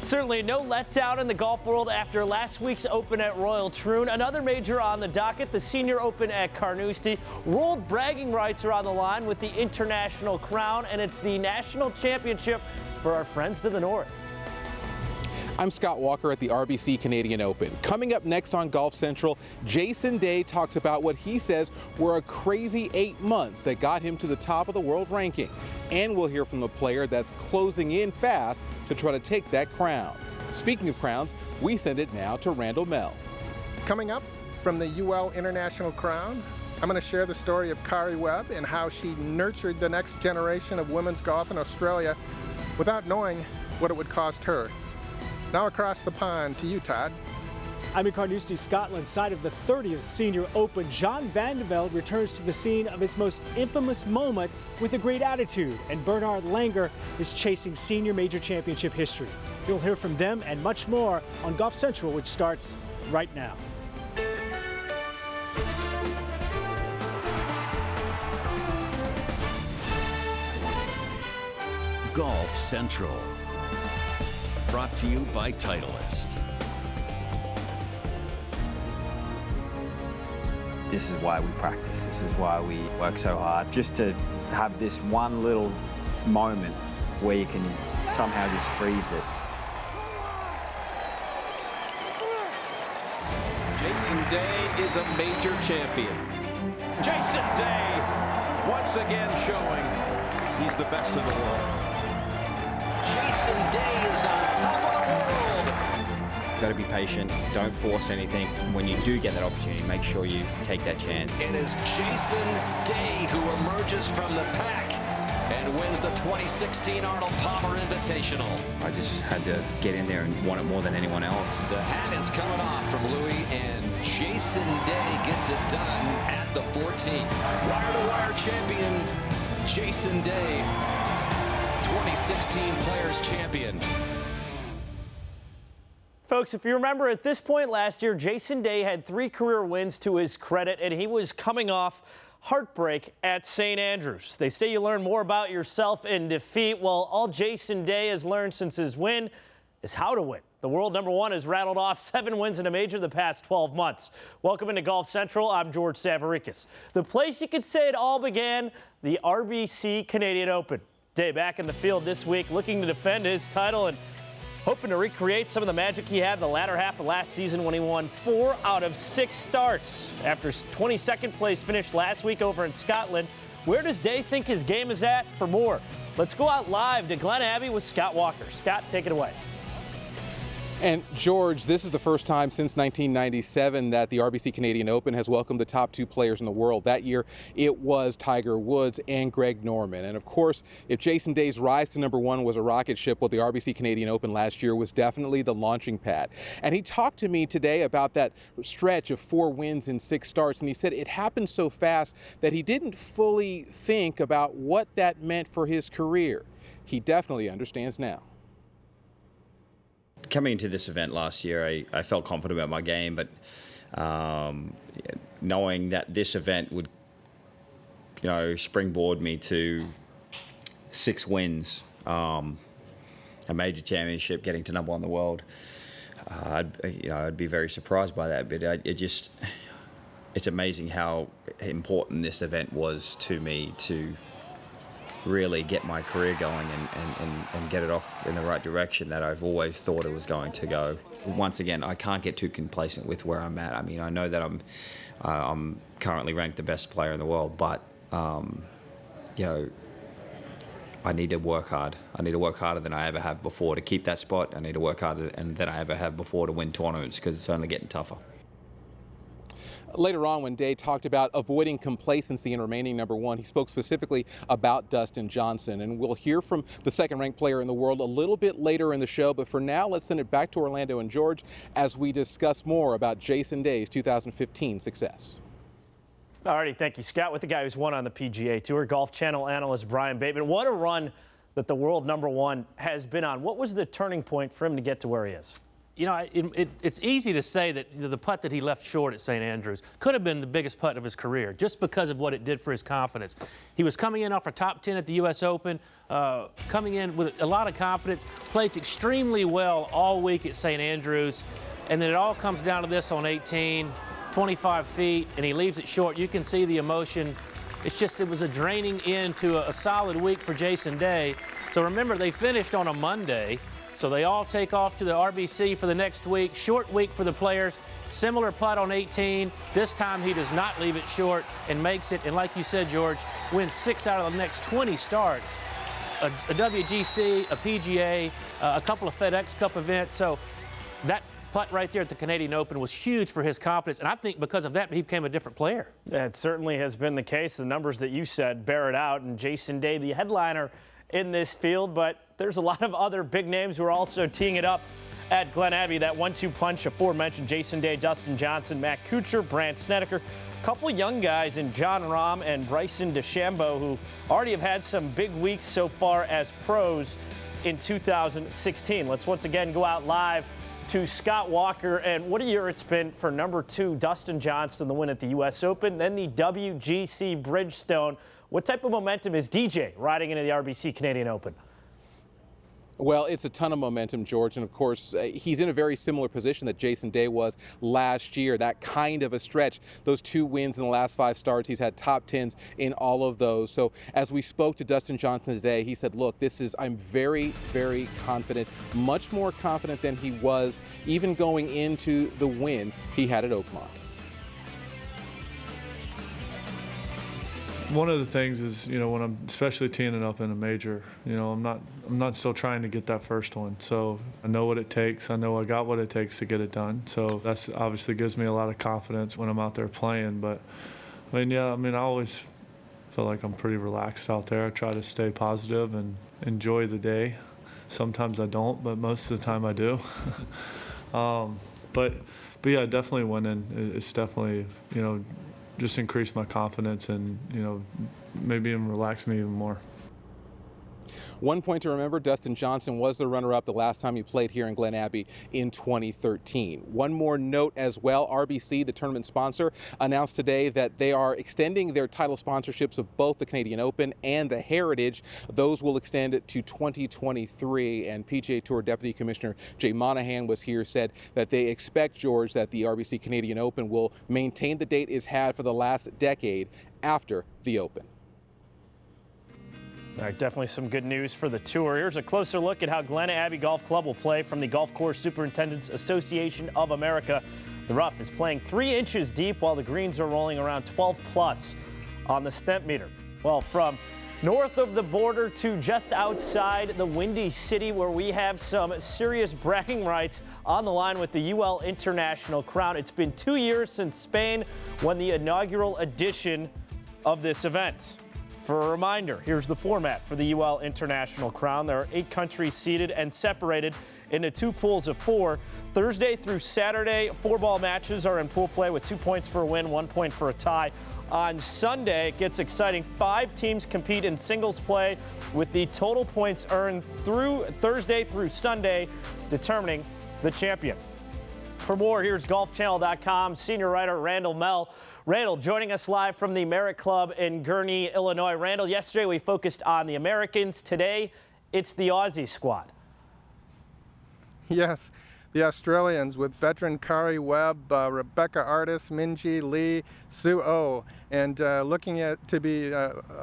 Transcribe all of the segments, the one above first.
Certainly no letdown in the golf world after last week's Open at Royal Troon. Another major on the docket, the Senior Open at Carnoustie. World bragging rights are on the line with the International Crown, and it's the national championship for our friends to the north. I'm Scott Walker at the RBC Canadian Open. Coming up next on Golf Central, Jason Day talks about what he says were a crazy 8 months that got him to the top of the world ranking. And we'll hear from the player that's closing in fast to try to take that crown. Speaking of crowns, we send it now to Randall Mell. Coming up from the UL International Crown, I'm going to share the story of Kari Webb and how she nurtured the next generation of women's golf in Australia without knowing what it would cost her. Now across the pond to you, Todd. I'm in Carnoustie, Scotland, site of the 30th Senior Open. John Van de Velde returns to the scene of his most infamous moment with a great attitude, and Bernard Langer is chasing senior major championship history. You'll hear from them and much more on Golf Central, which starts right now. Golf Central. Brought to you by Titleist. This is why we practice. This is why we work so hard. Just to have this one little moment where you can somehow just freeze it. Jason Day is a major champion. Jason Day, once again showing he's the best in the world. Jason Day is on top of the world. Got to be patient. Don't force anything. When you do get that opportunity, make sure you take that chance. It is Jason Day who emerges from the pack and wins the 2016 Arnold Palmer Invitational. I just had to get in there and want it more than anyone else. The hat is coming off from Louis, and Jason Day gets it done at the 14th. Wire-to-wire champion Jason Day, 2016 Players Champion. Folks, if you remember, at this point last year, Jason Day had 3 career wins to his credit, and he was coming off heartbreak at St. Andrews. They say you learn more about yourself in defeat. Well, all Jason Day has learned since his win is how to win. The world #1 has rattled off 7 wins in a major the past 12 months. Welcome into Golf Central. I'm George Savarickas. The place you could say it all began, the RBC Canadian Open. Day back in the field this week, looking to defend his title and hoping to recreate some of the magic he had in the latter half of last season when he won 4 out of 6 starts. After 22nd place finish last week over in Scotland, where does Day think his game is at? For more, let's go out live to Glen Abbey with Scott Walker. Scott, take it away. And George, this is the first time since 1997 that the RBC Canadian Open has welcomed the top 2 players in the world. That year, it was Tiger Woods and Greg Norman. And of course, if Jason Day's rise to #1 was a rocket ship, well, the RBC Canadian Open last year was definitely the launching pad. And he talked to me today about that stretch of 4 wins in 6 starts. And he said it happened so fast that he didn't fully think about what that meant for his career. He definitely understands now. Coming into this event last year, I felt confident about my game, but knowing that this event would, springboard me to 6 wins, a major championship, getting to #1 in the world, I'd be very surprised by that. But it's amazing how important this event was to me to really get my career going and get it off in the right direction that I've always thought it was going to go. Once again, I can't get too complacent with where I'm at. I mean, I know that I'm currently ranked the best player in the world, but I need to work hard. I need to work harder than I ever have before to keep that spot. I need to work harder than I ever have before to win tournaments, because it's only getting tougher. Later on, when Day talked about avoiding complacency and remaining #1, he spoke specifically about Dustin Johnson. And we'll hear from the second-ranked player in the world a little bit later in the show. But for now, let's send it back to Orlando and George as we discuss more about Jason Day's 2015 success. All righty, thank you, Scott. With the guy who's won on the PGA Tour, Golf Channel analyst Brian Bateman. What a run that the world #1 has been on. What was the turning point for him to get to where he is? you know, it's easy to say that the putt that he left short at St. Andrews could have been the biggest putt of his career just because of what it did for his confidence. He was coming in off a top 10 at the U.S. Open, coming in with a lot of confidence, played extremely well all week at St. Andrews, and then it all comes down to this on 18, 25 feet, and he leaves it short. You can see the emotion. It's just, it was a draining end to a solid week for Jason Day. So remember, they finished on a Monday. So they all take off to the RBC for the next week. Short week for the players. Similar putt on 18. This time he does not leave it short and makes it. And like you said, George, wins 6 out of the next 20 starts. A WGC, a PGA, a couple of FedEx Cup events. So that putt right there at the Canadian Open was huge for his confidence. And I think because of that, he became a different player. That certainly has been the case. The numbers that you said bear it out. And Jason Day, the headliner in this field, but there's a lot of other big names who are also teeing it up at Glen Abbey. That 1-2 punch aforementioned Jason Day, Dustin Johnson, Matt Kuchar, Brandt Snedeker, a couple of young guys in John Rahm and Bryson DeChambeau who already have had some big weeks so far as pros in 2016. Let's once again go out live to Scott Walker, and what a year it's been for number 2 Dustin Johnson, the win at the U.S. Open, then the WGC Bridgestone. What type of momentum is DJ riding into the RBC Canadian Open? Well, it's a ton of momentum, George, and of course, he's in a very similar position that Jason Day was last year, that kind of a stretch. Those 2 wins in the last 5 starts, he's had top 10s in all of those. So as we spoke to Dustin Johnson today, he said, look, I'm very, very confident, much more confident than he was even going into the win he had at Oakmont. One of the things is, you know, when I'm especially teeing it up in a major, you know, I'm not still trying to get that first one. So I know what it takes. I know I got what it takes to get it done. So that's obviously gives me a lot of confidence when I'm out there playing. But I mean, yeah, I always feel like I'm pretty relaxed out there. I try to stay positive and enjoy the day. Sometimes I don't, but most of the time I do. But yeah, definitely winning. It's definitely, you know, just increase my confidence and, you know, maybe even relax me even more. One point to remember, Dustin Johnson was the runner-up the last time he played here in Glen Abbey in 2013. One more note as well, RBC, the tournament sponsor, announced today that they are extending their title sponsorships of both the Canadian Open and the Heritage. Those will extend it to 2023, and PGA Tour Deputy Commissioner Jay Monahan was here, said that they expect, George, that the RBC Canadian Open will maintain the date it's had for the last decade after the Open. All right, definitely some good news for the tour. Here's a closer look at how Glen Abbey Golf Club will play from the Golf Course Superintendents Association of America. The rough is playing 3 inches deep while the greens are rolling around 12 plus on the stent meter. Well, from north of the border to just outside the Windy City, where we have some serious bragging rights on the line with the UL International Crown. It's been 2 years since Spain won the inaugural edition of this event. For a reminder, here's the format for the UL International Crown. There are 8 countries seeded and separated into 2 pools of 4. Thursday through Saturday, 4-ball matches are in pool play with 2 points for a win, 1 point for a tie. On Sunday, it gets exciting. 5 teams compete in singles play with the total points earned through Thursday through Sunday determining the champion. For more, here's GolfChannel.com senior writer Randall Mell. Randall joining us live from the Merritt Club in Gurnee, Illinois. Randall, yesterday we focused on the Americans. Today, it's the Aussie squad. Yes, the Australians with veteran Kari Webb, Rebecca Artis, Minjee Lee, Sue Oh, and looking at to be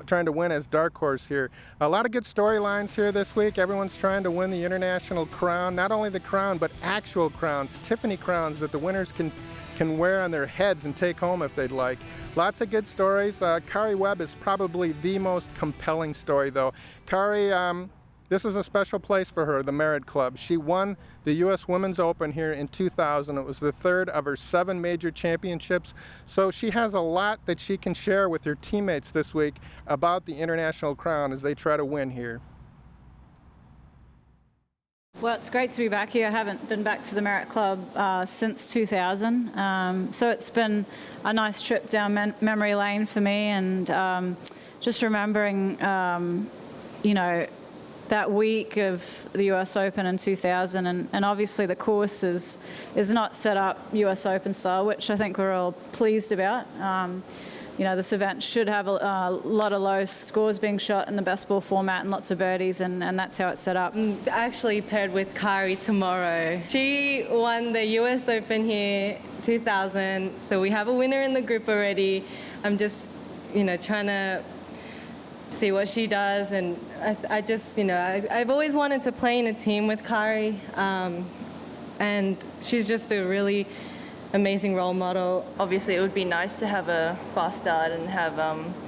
trying to win as dark horse here. A lot of good storylines here this week. Everyone's trying to win the international crown. Not only the crown, but actual crowns, Tiffany crowns that the winners can wear on their heads and take home if they'd like. Lots of good stories. Kari Webb is probably the most compelling story, though. Kari, this is a special place for her, the Merritt Club. She won the U.S. Women's Open here in 2000. It was the 3rd of her 7 major championships. So she has a lot that she can share with her teammates this week about the international crown as they try to win here. Well, it's great to be back here. I haven't been back to the Merritt Club since 2000. So it's been a nice trip down memory lane for me, and just remembering, you know, that week of the US Open in 2000, and obviously the course is not set up US Open style, which I think we're all pleased about. You know, this event should have a lot of low scores being shot in the best ball format and lots of birdies, and that's how it's set up. I'm actually paired with Kari tomorrow. She won the US Open here 2000, so we have a winner in the group already. I'm just, you know, trying to see what she does, and I just, you know, I've always wanted to play in a team with Kari, and she's just a really amazing role model. Obviously, it would be nice to have a fast start and have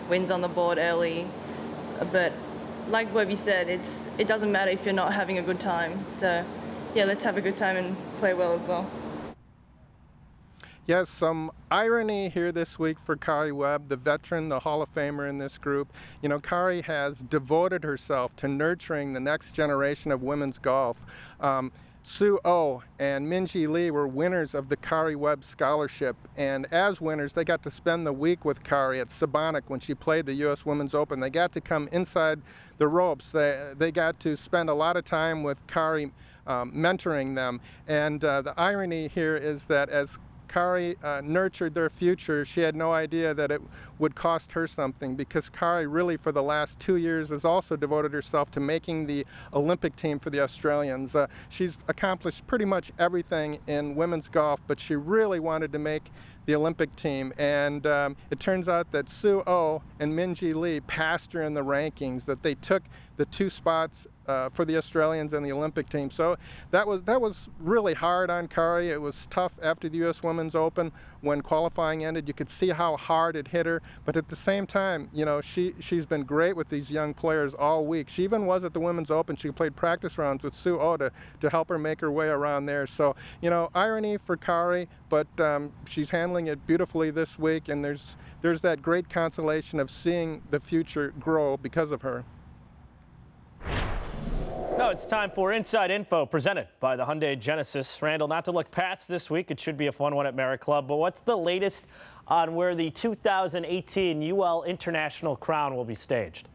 wins on the board early, but like Webby said, it doesn't matter if you're not having a good time. So, yeah, let's have a good time and play well as well. Yes, some irony here this week for Kari Webb, the veteran, the Hall of Famer in this group. You know, Kari has devoted herself to nurturing the next generation of women's golf. Sue Oh and Minjee Lee were winners of the Kari Webb Scholarship, and as winners they got to spend the week with Kari at Sabonic when she played the U.S. Women's Open. They got to come inside the ropes. They got to spend a lot of time with Kari mentoring them, and the irony here is that as Kari nurtured their future, she had no idea that it would cost her something, because Kari really for the last 2 years has also devoted herself to making the Olympic team for the Australians. She's accomplished pretty much everything in women's golf, but she really wanted to make the Olympic team, and it turns out that Sue Oh and Minjee Lee passed her in the rankings, that they took the 2 spots for the Australians and the Olympic team. So that was really hard on Kari. It was tough after the U.S. Women's Open when qualifying ended. You could see how hard it hit her, but at the same time, you know, she's been great with these young players all week. She even was at the Women's Open. She played practice rounds with Sue Oh to help her make her way around there. So, you know, irony for Kari, but she's handling it beautifully this week, and there's that great consolation of seeing the future grow because of her. Now it's time for Inside Info presented by the Hyundai Genesis. Randall, not to look past this week, it should be a fun one at Merritt Club, but what's the latest on where the 2018 UL International Crown will be staged?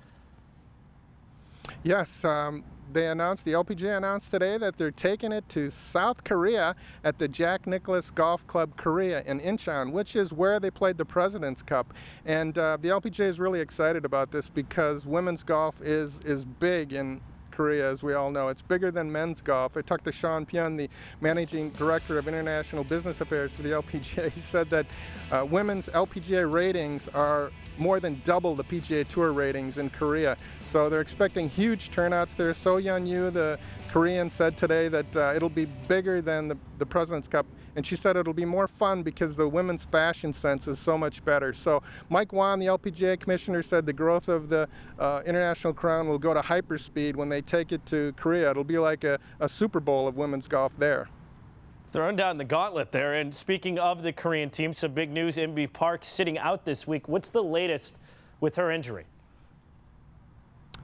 Yes, the LPGA announced today that they're taking it to South Korea at the Jack Nicklaus Golf Club Korea in Incheon, which is where they played the President's Cup. And the LPGA is really excited about this because women's golf is big in Korea, as we all know. It's bigger than men's golf. I talked to Sean Pyun, the Managing Director of International Business Affairs for the LPGA. He said that women's LPGA ratings are more than double the PGA Tour ratings in Korea. So they're expecting huge turnouts there. So Yeon-yu, the Korean, said today that it'll be bigger than the President's Cup. And she said it'll be more fun because the women's fashion sense is so much better. So Mike Wan, the LPGA commissioner, said the growth of the International Crown will go to hyperspeed when they take it to Korea. It'll be like a Super Bowl of women's golf there. Throwing down the gauntlet there. And speaking of the Korean team, some big news. Inbee Park sitting out this week. What's the latest with her injury?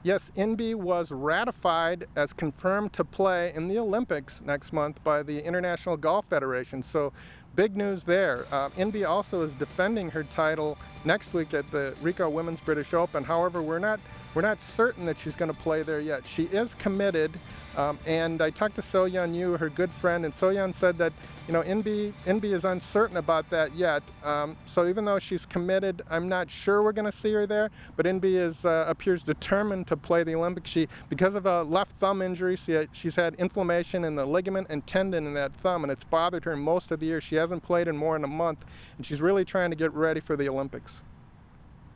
Yes, Inbee was ratified as confirmed to play in the Olympics next month by the International Golf Federation. So big news there. Inbee also is defending her title next week at the Ricoh Women's British Open. However, we're not certain that she's going to play there yet. She is committed, and I talked to So Yeon-yu, her good friend, and So Yeon said that, you know, Inbee is uncertain about that yet. So even though she's committed, I'm not sure we're going to see her there. But Inbee appears determined to play the Olympics. Because of a left thumb injury, she's had inflammation in the ligament and tendon in that thumb, and it's bothered her most of the year. She hasn't played in more than a month, and she's really trying to get ready for the Olympics.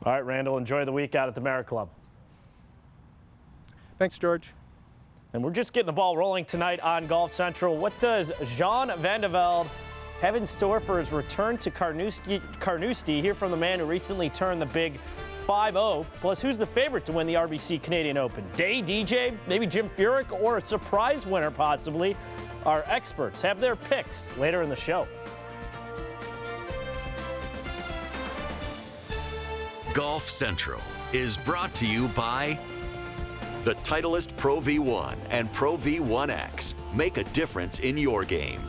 All right, Randall, enjoy the week out at the Merritt Club. Thanks, George. And we're just getting the ball rolling tonight on Golf Central. What does Jean Van de Velde have in store for his return to Carnoustie? Hear from the man who recently turned the big 5-0. Plus, who's the favorite to win the RBC Canadian Open? Day, DJ, maybe Jim Furyk, or a surprise winner possibly? Our experts have their picks later in the show. Golf Central is brought to you by the Titleist Pro V1 and Pro V1X. Make a difference in your game.